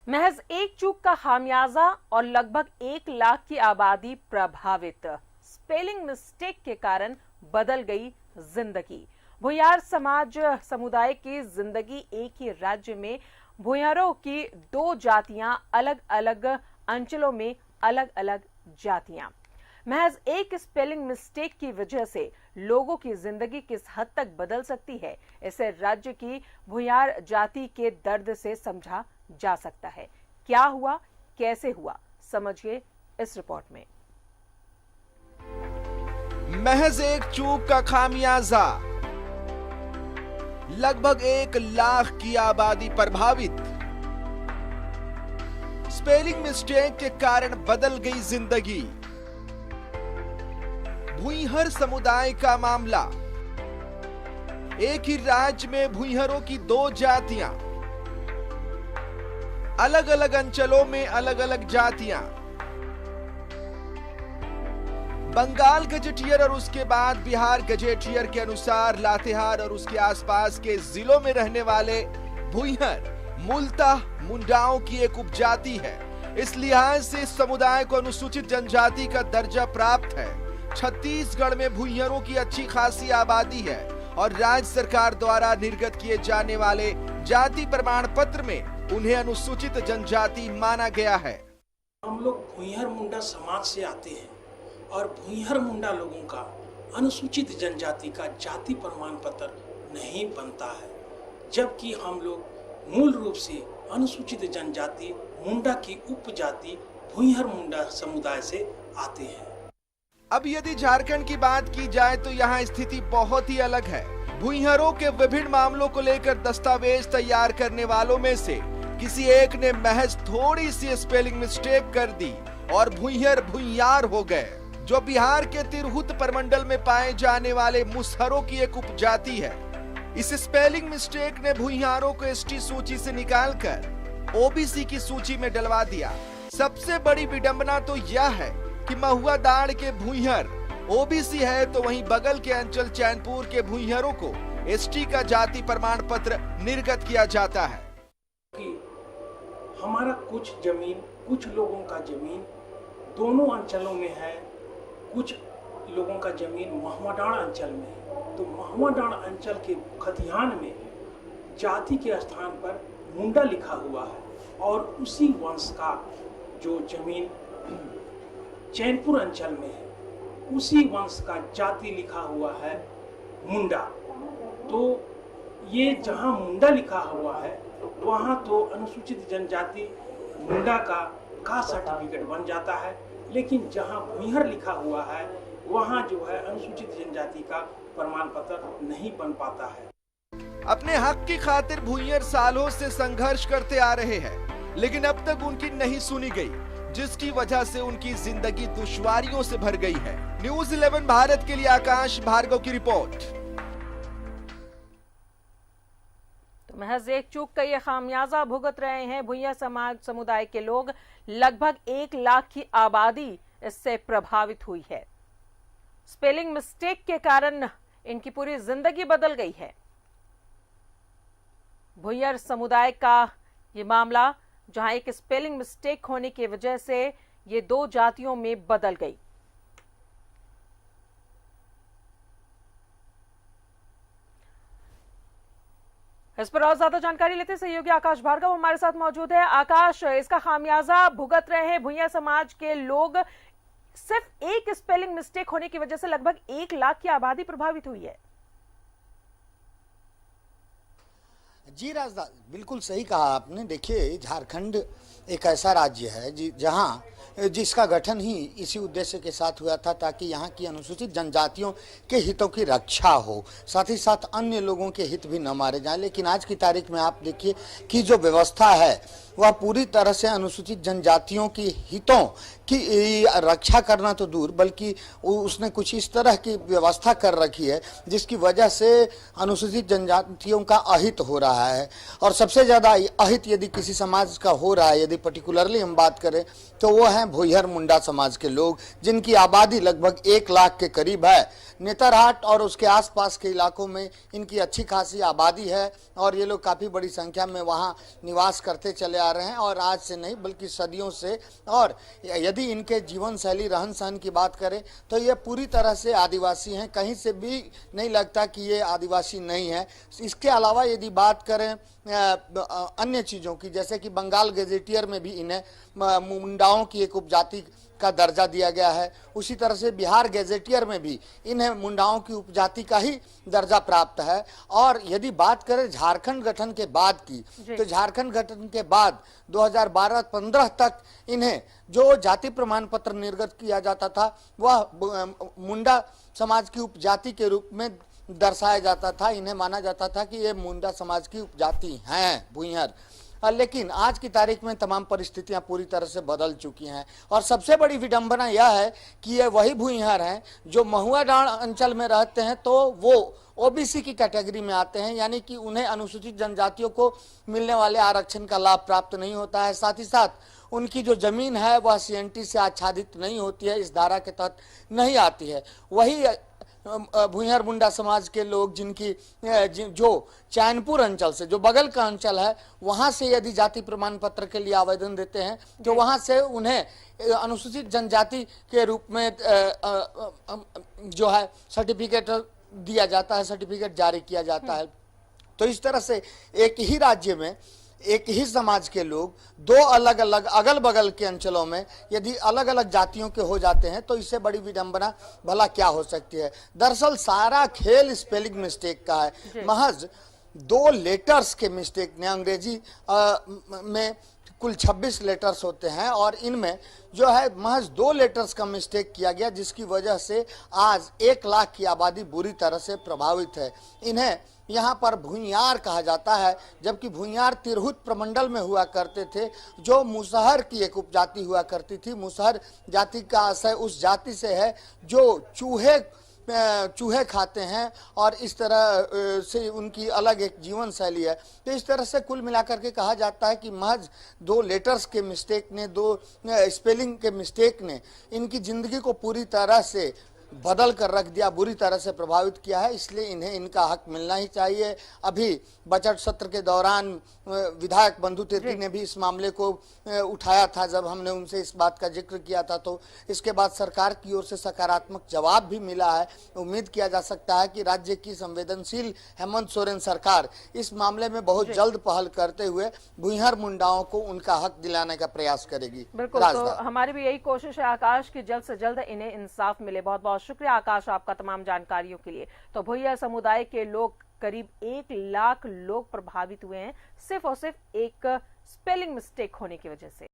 महज एक चूक का खामियाजा और लगभग 1 लाख की आबादी प्रभावित। स्पेलिंग मिस्टेक के कारण बदल गई जिंदगी। भुयार समाज समुदाय की जिंदगी। एक ही राज्य में भुयारों की 2 जातियां, अलग अलग अंचलों में अलग अलग जातियां। महज एक स्पेलिंग मिस्टेक की वजह से लोगों की जिंदगी किस हद तक बदल सकती है, इसे राज्य की भुयार जाति के दर्द से समझा जा सकता है। क्या हुआ, कैसे हुआ, समझिए इस रिपोर्ट में। महज एक चूक का खामियाजा, लगभग 1 लाख की आबादी प्रभावित। स्पेलिंग मिस्टेक के कारण बदल गई जिंदगी। भुइंहर समुदाय का मामला। एक ही राज्य में भुइंहरों की 2 जातियां, अलग अलग अंचलों में अलग अलग जातियां। बंगाल गजेटियर और उसके बाद बिहार गजेटियर के अनुसार लातेहार और उसके आसपास के जिलों में रहने वाले भुइंहर मूलतः मुंडाओं की एक उपजाति है। इस लिहाज से इस समुदाय को अनुसूचित जनजाति का दर्जा प्राप्त है। छत्तीसगढ़ में भुइंहरों की अच्छी खासी आबादी है और राज्य सरकार द्वारा निर्गत किए जाने वाले जाति प्रमाण पत्र में उन्हें अनुसूचित जनजाति माना गया है। हम लोग भुइंहर मुंडा समाज से आते हैं और भुइंहर मुंडा लोगों का अनुसूचित जनजाति का जाति प्रमाण पत्र नहीं बनता है, जबकि हम लोग मूल रूप से अनुसूचित जनजाति मुंडा की उपजाति भुइंहर मुंडा समुदाय से आते हैं। अब यदि झारखंड की बात की जाए तो यहाँ स्थिति बहुत ही अलग है। भुइंहरों के विभिन्न मामलों को लेकर दस्तावेज तैयार करने वालों में से किसी एक ने महज थोड़ी सी स्पेलिंग मिस्टेक कर दी और भुइंहर भुइंयार हो गए, जो बिहार के तिरहुत प्रमंडल में पाए जाने वाले मुसहरों की एक उपजाति है। इस स्पेलिंग मिस्टेक ने भुइंहारों को एसटी सूची से निकालकर ओबीसी की सूची में डलवा दिया। सबसे बड़ी विडंबना तो यह है कि महुआ दाड़ के भुइंहर ओबीसी है, तो वहीं बगल के अंचल चैनपुर के भुइंहरों को एसटी का जाति प्रमाण पत्र निर्गत किया जाता है। कि हमारा कुछ जमीन, कुछ लोगों का जमीन दोनों अंचलों में है, कुछ लोगों का जमीन महुआडांड़ अंचल में है। तो महुआडांड़ अंचल के खतिहान में जाति के स्थान पर मुंडा लिखा हुआ है और उसी वंश का जो जमीन चैनपुर अंचल में है, उसी वंश का जाति लिखा हुआ है मुंडा। तो ये जहाँ मुंडा लिखा हुआ है वहाँ तो अनुसूचित जनजाति मुंडा का सर्टिफिकेट बन जाता है, लेकिन जहाँ भुइंहर लिखा हुआ है वहाँ जो है अनुसूचित जनजाति का प्रमाण पत्र नहीं बन पाता है। अपने हक की खातिर भुइंहर सालों से संघर्ष करते आ रहे हैं, लेकिन अब तक उनकी नहीं सुनी गई, जिसकी वजह से उनकी जिंदगी दुश्वारियों से भर गई है। न्यूज़ 11 भारत के लिए आकाश भार्गव की रिपोर्ट। तो महज एक चूक का ये खामियाजा भुगत रहे हैं भुइंहर समाज समुदाय के लोग। लगभग 1 लाख की आबादी इससे प्रभावित हुई है। स्पेलिंग मिस्टेक के कारण इनकी पूरी जिंदगी बदल गई है। भुइंहर समुदाय का ये मामला, जहां एक स्पेलिंग मिस्टेक होने की वजह से ये 2 जातियों में बदल गई। इस पर और ज्यादा जानकारी लेते सहयोगी आकाश भार्गव हमारे साथ मौजूद है। आकाश, इसका खामियाजा भुगत रहे हैं भुइंहर समाज के लोग। सिर्फ एक स्पेलिंग मिस्टेक होने की वजह से लगभग 1 लाख की आबादी प्रभावित हुई है। जी राजदा, बिल्कुल सही कहा आपने। देखिए, झारखंड एक ऐसा राज्य है जिसका गठन ही इसी उद्देश्य के साथ हुआ था ताकि यहाँ की अनुसूचित जनजातियों के हितों की रक्षा हो, साथ ही साथ अन्य लोगों के हित भी न मारे जाएं। लेकिन आज की तारीख में आप देखिए कि जो व्यवस्था है वह पूरी तरह से अनुसूचित जनजातियों की हितों की रक्षा करना तो दूर, बल्कि उसने कुछ इस तरह की व्यवस्था कर रखी है जिसकी वजह से अनुसूचित जनजातियों का अहित हो रहा है। और सबसे ज़्यादा अहित यदि किसी समाज का हो रहा है, यदि पर्टिकुलरली हम बात करें, तो वो हैं भुइंहर मुंडा समाज के लोग, जिनकी आबादी लगभग 1 लाख के करीब है। नेतरहाट और उसके आसपास के इलाकों में इनकी अच्छी खासी आबादी है और ये लोग काफ़ी बड़ी संख्या में वहाँ निवास करते चले आ रहे हैं, और आज से नहीं बल्कि सदियों से। और यदि इनके जीवन शैली, रहन सहन की बात करें तो ये पूरी तरह से आदिवासी हैं, कहीं से भी नहीं लगता कि ये आदिवासी नहीं है। इसके अलावा यदि बात करें अन्य चीज़ों की, जैसे कि बंगाल गजेटियर में भी इन्हें मुंडाओं की एक उपजाति का दर्जा दिया गया है, उसी तरह से बिहार गजेटियर में भी इन्हें मुंडाओं की उपजाति का ही दर्जा प्राप्त है। और यदि बात करें झारखंड गठन के बाद की, तो झारखंड गठन के बाद 2012-15 तक इन्हें जो जाति प्रमाण पत्र निर्गत किया जाता था वह मुंडा समाज की उपजाति के रूप में दर्शाया जाता था। इन्हें माना जाता था कि ये मुंडा समाज की उपजाति हैं, भुइंहर। लेकिन आज की तारीख में तमाम परिस्थितियां पूरी तरह से बदल चुकी हैं, और सबसे बड़ी विडंबना यह है कि ये वही भुइंहर हैं जो महुआ डांड अंचल में रहते हैं, तो वो ओबीसी की कैटेगरी में आते हैं, यानी कि उन्हें अनुसूचित जनजातियों को मिलने वाले आरक्षण का लाभ प्राप्त नहीं होता है। साथ ही साथ उनकी जो जमीन है वह सीएनटी से आच्छादित नहीं होती है, इस धारा के तहत नहीं आती है। वही भुइंहर मुंडा समाज के लोग जो चैनपुर अंचल से, जो बगल का अंचल है, वहां से यदि जाति प्रमाण पत्र के लिए आवेदन देते हैं तो वहां से उन्हें अनुसूचित जनजाति के रूप में जो है सर्टिफिकेट दिया जाता है, सर्टिफिकेट जारी किया जाता है। तो इस तरह से एक ही राज्य में एक ही समाज के लोग दो अलग अलग अगल बगल के अंचलों में यदि अलग अलग जातियों के हो जाते हैं तो इससे बड़ी विडंबना भला क्या हो सकती है। दरअसल सारा खेल स्पेलिंग मिस्टेक का है। महज 2 लेटर्स के मिस्टेक ने, अंग्रेजी में कुल 26 लेटर्स होते हैं और इनमें जो है महज 2 लेटर्स का मिस्टेक किया गया, जिसकी वजह से आज 1 लाख की आबादी बुरी तरह से प्रभावित है। इन्हें यहाँ पर भुइंयार कहा जाता है, जबकि भुइंयार तिरहुत प्रमंडल में हुआ करते थे, जो मुसहर की एक उपजाति हुआ करती थी। मुसहर जाति का आशय उस जाति से है जो चूहे खाते हैं और इस तरह से उनकी अलग एक जीवन शैली है। तो इस तरह से कुल मिलाकर के कहा जाता है कि महज 2 लेटर्स के मिस्टेक ने, 2 स्पेलिंग के मिस्टेक ने इनकी जिंदगी को पूरी तरह से बदल कर रख दिया, बुरी तरह से प्रभावित किया है। इसलिए इन्हें इनका हक मिलना ही चाहिए। अभी बजट सत्र के दौरान विधायक बंधु तिर्की ने भी इस मामले को उठाया था, जब हमने उनसे इस बात का जिक्र किया था, तो इसके बाद सरकार की ओर से सकारात्मक जवाब भी मिला है। उम्मीद किया जा सकता है कि राज्य की संवेदनशील हेमंत सोरेन सरकार इस मामले में बहुत जल्द पहल करते हुए भुइंहर मुंडाओं को उनका हक दिलाने का प्रयास करेगी। बिल्कुल, तो हमारी भी यही कोशिश है आकाश की जल्द से जल्द इन्हें इंसाफ मिले। बहुत बहुत शुक्रिया आकाश आपका तमाम जानकारियों के लिए। तो भुइंहर समुदाय के लोग, करीब 1 लाख लोग प्रभावित हुए हैं सिर्फ और सिर्फ एक स्पेलिंग मिस्टेक होने की वजह से।